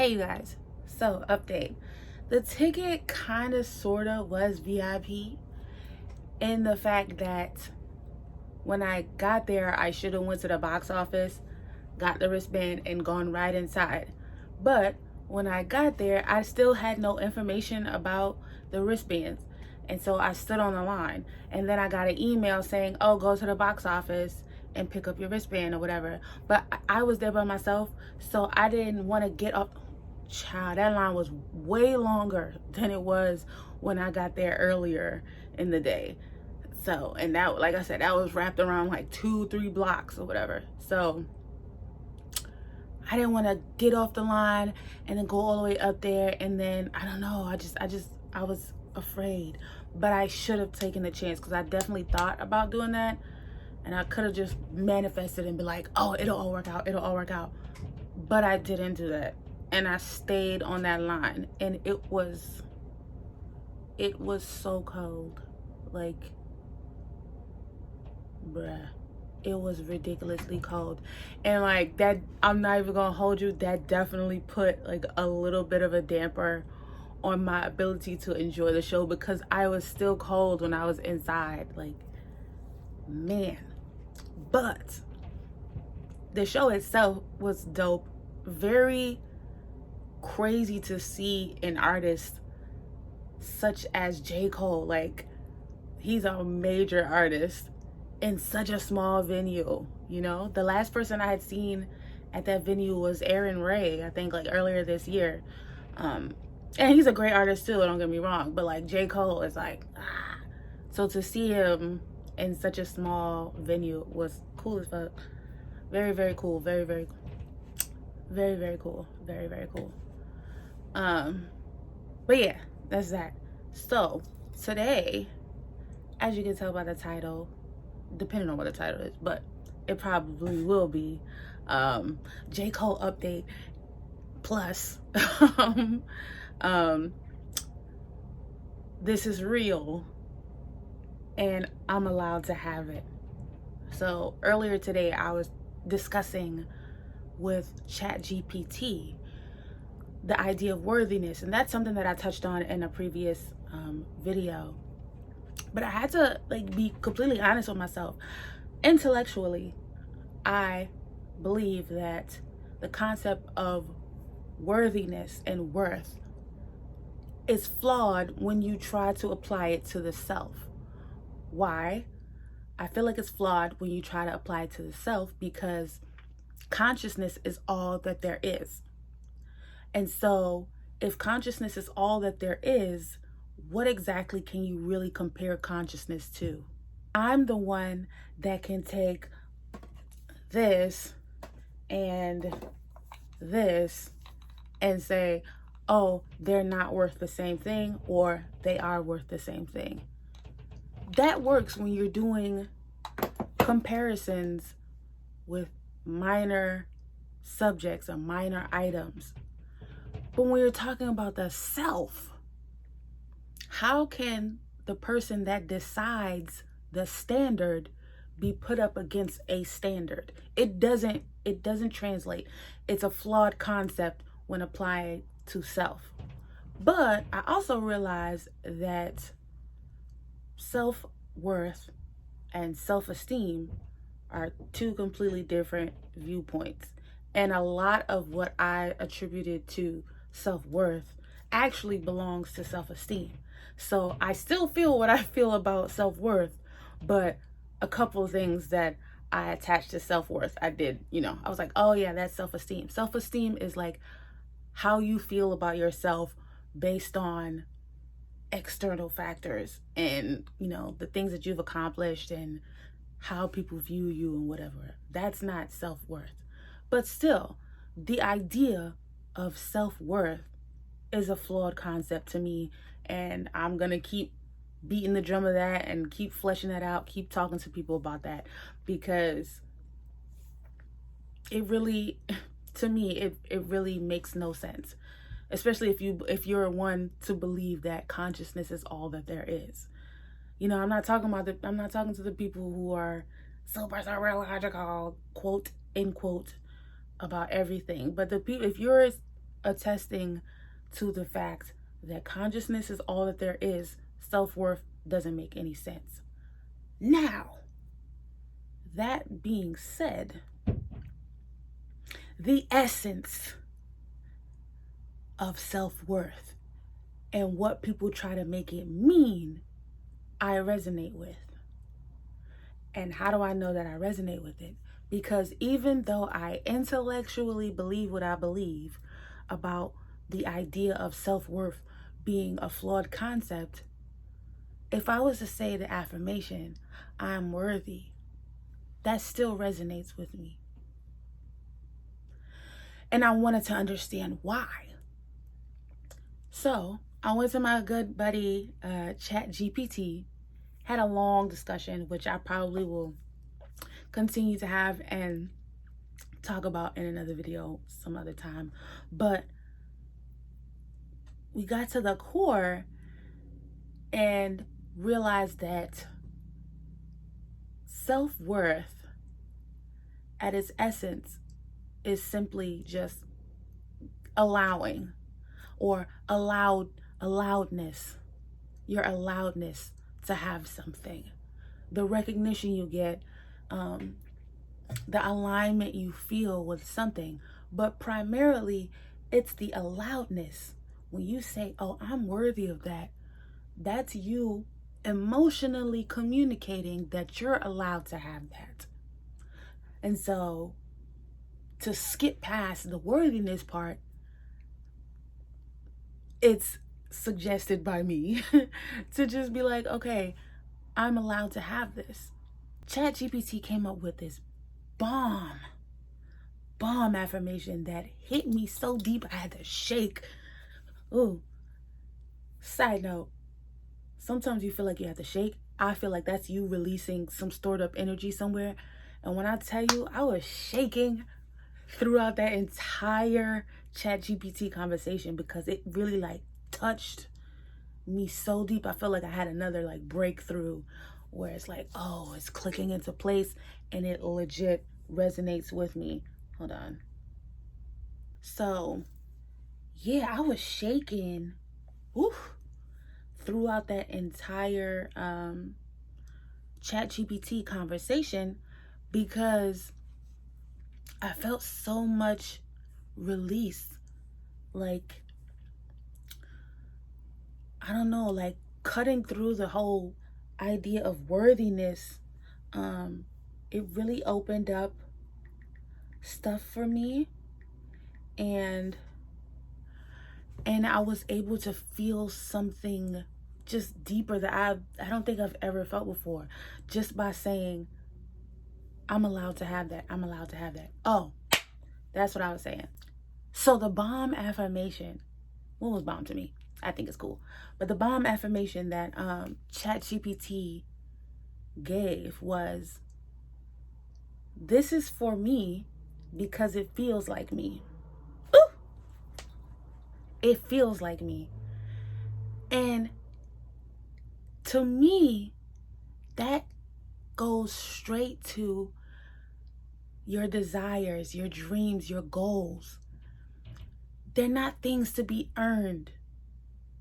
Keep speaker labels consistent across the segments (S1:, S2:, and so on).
S1: Hey you guys, so update. The ticket kind of sort of was VIP in the fact that when I got there, I should have went to the box office, got the wristband and gone right inside. But when I got there, I still had no information about the wristbands. And so I stood on the line, and then I got an email saying, oh, go to the box office and pick up your wristband or whatever. But I was there by myself, so I didn't want to get up. Child, that line was way longer than it was when I got there earlier in the day. So, and that, like I said, that was wrapped around like 2-3 blocks or whatever. So I didn't want to get off the line and then go all the way up there, and then I don't know, I was afraid. But I should have taken the chance, because I definitely thought about doing that, and I could have just manifested and be like, oh, it'll all work out, it'll all work out. But I didn't do that, and I stayed on that line, and it was so cold, like, bruh, it was ridiculously cold. And like that, I'm not even gonna hold you, that definitely put like a little bit of a damper on my ability to enjoy the show, because I was still cold when I was inside, like, man. But the show itself was dope. Very crazy to see an artist such as J. Cole. Like, he's a major artist in such a small venue. You know, the last person I had seen at that venue was Aaron Ray, I think, like earlier this year. And he's a great artist too, don't get me wrong, but like J. Cole is like, ah. So to see him in such a small venue was cool as fuck. Very, very cool. Very, very, very, very cool. Very, very cool. But yeah, that's that. So today, as you can tell by the title, depending on what the title is, but it probably will be J. Cole update plus this is real and I'm allowed to have it. So earlier today I was discussing with ChatGPT the idea of worthiness, and that's something that I touched on in a previous video. But I had to like be completely honest with myself. Intellectually, I believe that the concept of worthiness and worth is flawed when you try to apply it to the self. Why? I feel like it's flawed when you try to apply it to the self because consciousness is all that there is. And so if consciousness is all that there is, what exactly can you really compare consciousness to? I'm the one that can take this and this and say, oh, they're not worth the same thing, or they are worth the same thing. That works when you're doing comparisons with minor subjects or minor items. But when you're talking about the self, how can the person that decides the standard be put up against a standard? It doesn't translate. It's a flawed concept when applied to self. But I also realize that self-worth and self-esteem are two completely different viewpoints. And a lot of what I attributed to self-worth actually belongs to self-esteem. So I still feel what I feel about self-worth, but a couple of things that I attached to self-worth, I did, I was like, oh yeah, that's self-esteem. Self-esteem is like how you feel about yourself based on external factors and, the things that you've accomplished and how people view you and whatever. That's not self-worth. But still, the idea of self-worth is a flawed concept to me, and I'm gonna keep beating the drum of that and keep fleshing that out, keep talking to people about that, because it really, to me, it really makes no sense, especially if you're one to believe that consciousness is all that there is. I'm not talking to the people who are super logical, quote unquote, about everything. But the people, if you're attesting to the fact that consciousness is all that there is. Self-worth doesn't make any sense. Now, that being said, the essence of self-worth and what people try to make it mean, I resonate with. And how do I know that I resonate with it? Because even though I intellectually believe what I believe about the idea of self-worth being a flawed concept, if I was to say the affirmation, I'm worthy, that still resonates with me. And I wanted to understand why. So I went to my good buddy, ChatGPT, had a long discussion, which I probably will continue to have and talk about in another video some other time. But we got to the core and realized that self-worth at its essence is simply just allowing, or allowedness, your allowedness to have something, the recognition you get, the alignment you feel with something. But primarily it's the allowedness. When you say, oh, I'm worthy of that, that's you emotionally communicating that you're allowed to have that. And so to skip past the worthiness part, it's suggested by me to just be like, okay, I'm allowed to have this. ChatGPT came up with this bomb affirmation that hit me so deep I had to shake. Ooh, side note, sometimes you feel like you have to shake. I feel like that's you releasing some stored up energy somewhere. And when I tell you, I was shaking throughout that entire ChatGPT conversation because it really like touched me so deep. I feel like I had another like breakthrough where it's like, oh, it's clicking into place and it legit resonates with me. Hold on. So yeah, I was shaking throughout that entire ChatGPT conversation because I felt so much release. Like, I don't know, like cutting through the whole idea of worthiness. It really opened up stuff for me, and I was able to feel something just deeper that I don't think I've ever felt before, just by saying, I'm allowed to have that. I'm allowed to have that. Oh, that's what I was saying. So the bomb affirmation, what was bomb to me? I think it's cool. But the bomb affirmation that ChatGPT gave was, this is for me because it feels like me. Ooh! It feels like me. And to me, that goes straight to your desires, your dreams, your goals. They're not things to be earned.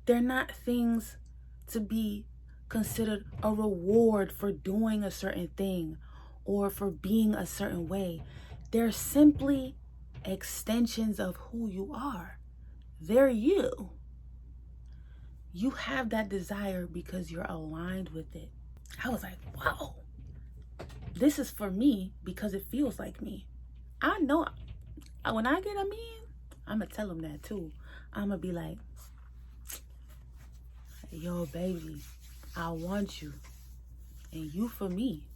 S1: They're not things to be considered a reward for doing a certain thing or for being a certain way. They're simply extensions of who you are. They're you. You have that desire because you're aligned with it. I was like, wow, this is for me because it feels like me. I know when I get a man, I'm going to tell him that too. I'm going to be like, yo, baby, I want you. And you for me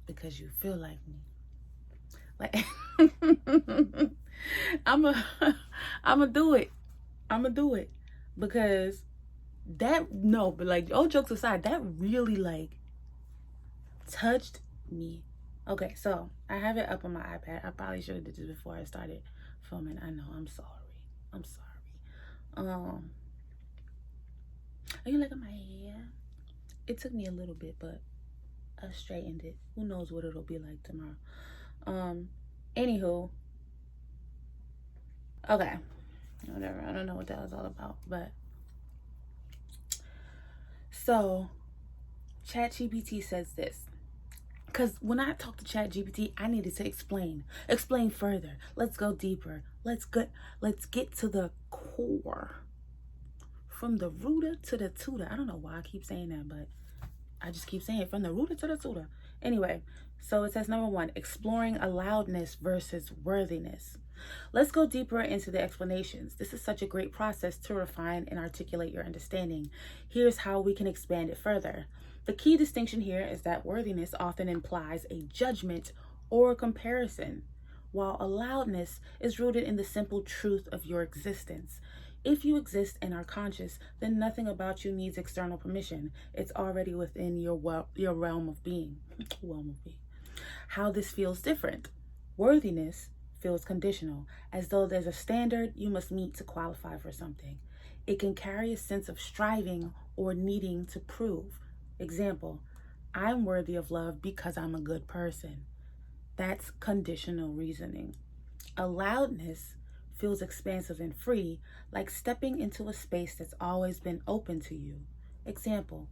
S1: because you feel like me. Like, I'm a do it. I'm going to do it. Because that, no, but like, all jokes aside, that really like touched me. Okay, so I have it up on my iPad. I probably should have did this before I started filming. I know, I'm sorry. I'm sorry. Are you liking my hair? It took me a little bit, but I straightened it. Who knows what it'll be like tomorrow. Anywho. Okay. whatever. I don't know what that was all about, but so ChatGPT says this. Because when I talk to ChatGPT, I needed to explain further. Let's go deeper. Let's get to the core. From the rooter to the tutor. I don't know why I keep saying that, but I just keep saying it, from the rooter to the tutor. Anyway, so it says number 1, exploring aloudness versus worthiness. Let's go deeper into the explanations. This is such a great process to refine and articulate your understanding. Here's how we can expand it further. The key distinction here is that worthiness often implies a judgment or a comparison, while aloudness is rooted in the simple truth of your existence. If you exist and are conscious, then nothing about you needs external permission. It's already within your realm of being. How this feels different. Worthiness feels conditional, as though there's a standard you must meet to qualify for something. It can carry a sense of striving or needing to prove. Example, I'm worthy of love because I'm a good person. That's conditional reasoning. Aloudness feels expansive and free, like stepping into a space that's always been open to you. Example,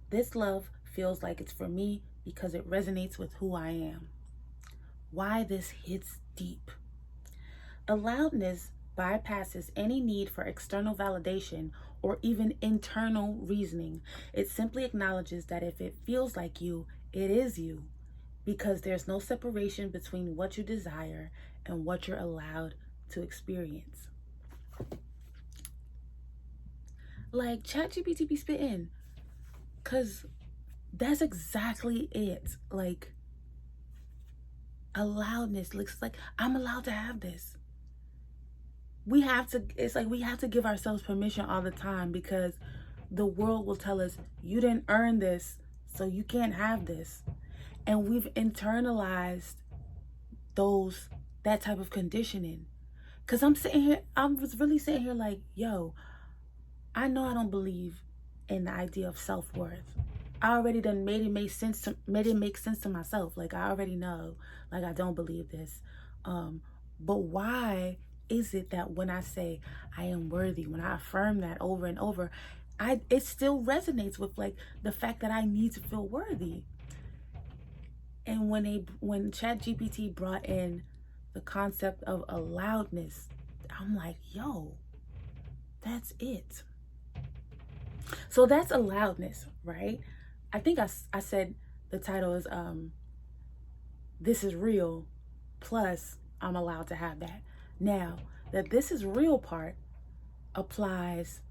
S1: this love feels like it's for me because it resonates with who I am. Why this hits deep. Aloudness bypasses any need for external validation or even internal reasoning. It simply acknowledges that if it feels like you, it is you, because there's no separation between what you desire and what you're allowed to experience. Like, ChatGPT be spitting, because that's exactly it. Like, aloudness looks like I'm allowed to have this. It's like we have to give ourselves permission all the time, because the world will tell us, you didn't earn this, so you can't have this. And we've internalized that type of conditioning. Because I was really sitting here like, yo, I know I don't believe in the idea of self-worth. I already done made it make sense to myself. Like, I already know, like, I don't believe this. But why is it that when I say I am worthy, when I affirm that over and over, it still resonates with, like, the fact that I need to feel worthy? And when ChatGPT brought in the concept of aloudness, I'm like, yo, that's it. So that's aloudness, right? I think I said the title is This Is Real, plus I'm allowed to have that. Now, that this is real part applies,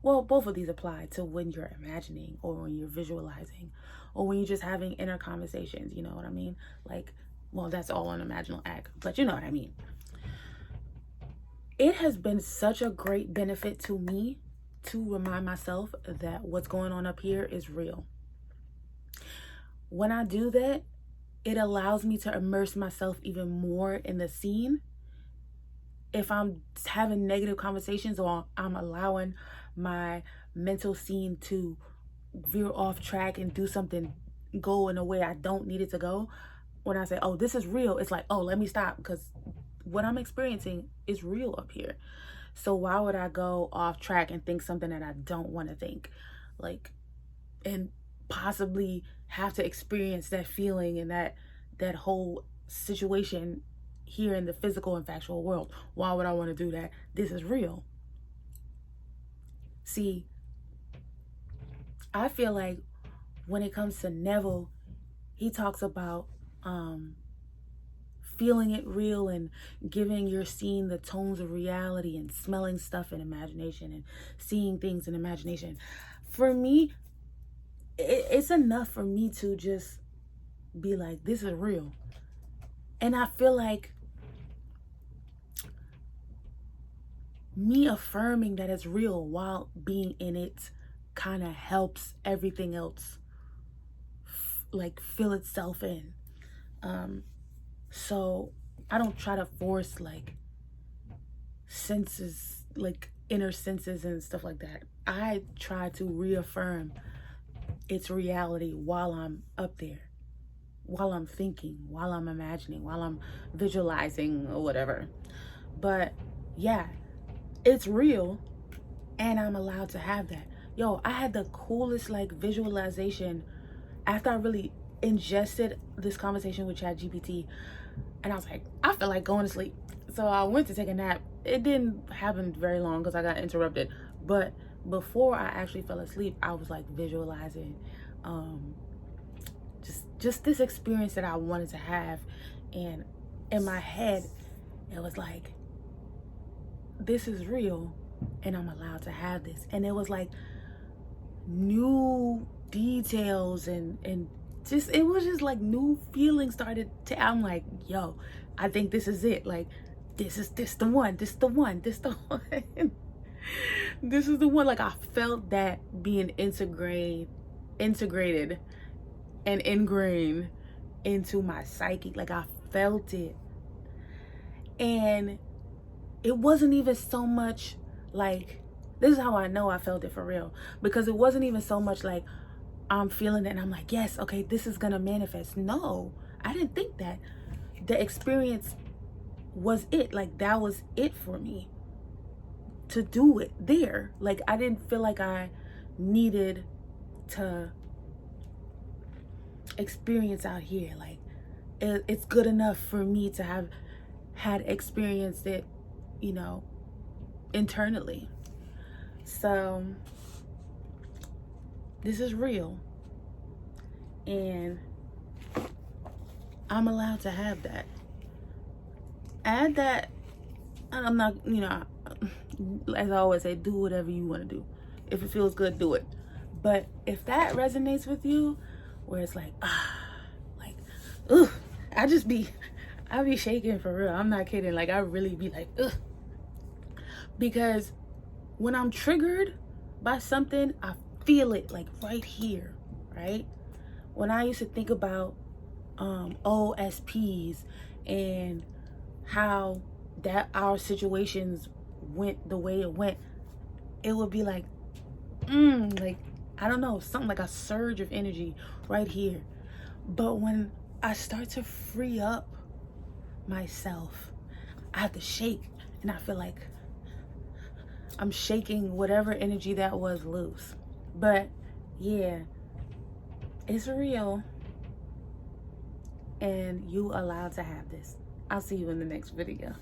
S1: well, both of these apply to when you're imagining or when you're visualizing or when you're just having inner conversations, you know what I mean? Like, well, that's all an imaginal act, but you know what I mean. It has been such a great benefit to me to remind myself that what's going on up here is real. When I do that, it allows me to immerse myself even more in the scene. If I'm having negative conversations or I'm allowing my mental scene to veer off track and do something, go in a way I don't need it to go, when I say, oh, this is real, it's like, oh, let me stop, because what I'm experiencing is real up here. So why would I go off track and think something that I don't want to think? Like, and possibly have to experience that feeling and that whole situation here in the physical and factual world. Why would I want to do that? This is real. See, I feel like when it comes to Neville, he talks about feeling it real and giving your scene the tones of reality and smelling stuff in imagination and seeing things in imagination. For me, it's enough for me to just be like, this is real. And I feel like me affirming that it's real while being in it kind of helps everything else like fill itself in. So I don't try to force like senses, like inner senses and stuff like that. I try to reaffirm its reality while I'm up there, while I'm thinking, while I'm imagining, while I'm visualizing or whatever. But yeah, it's real, and I'm allowed to have that. Yo, I had the coolest like visualization after I really ingested this conversation with ChatGPT, and I was like, I feel like going to sleep. So I went to take a nap. It didn't happen very long because I got interrupted. But before I actually fell asleep, I was like visualizing just this experience that I wanted to have. And in my head, it was like, this is real and I'm allowed to have this. And it was like new details and just, it was just like new feelings started to, I'm like, yo, I think this is it. Like, this the one, this the one. This is the one. Like, I felt that being integrated and ingrained into my psyche. Like, I felt it. And it wasn't even so much like, this is how I know I felt it for real, because it wasn't even so much like I'm feeling it and I'm like, yes, okay, this is gonna manifest. No, I didn't think that. The experience was it. Like, that was it for me to do it there. Like, I didn't feel like I needed to experience out here. Like, it's good enough for me to have had experienced it, you know, internally. So this is real, and I'm allowed to have that. Add that. I'm not, you know, as I always say, do whatever you want to do. If it feels good, do it. But if that resonates with you, where it's like, like, ugh, I be shaking for real. I'm not kidding. Like, I really be like, ugh. Because when I'm triggered by something, I feel it like right here, right? When I used to think about OSPs and how that our situations went the way it went, it would be like, like, I don't know, something like a surge of energy right here. But when I start to free up myself, I have to shake, and I feel like I'm shaking whatever energy that was loose. But yeah, it's real, and you allowed to have this. I'll see you in the next video.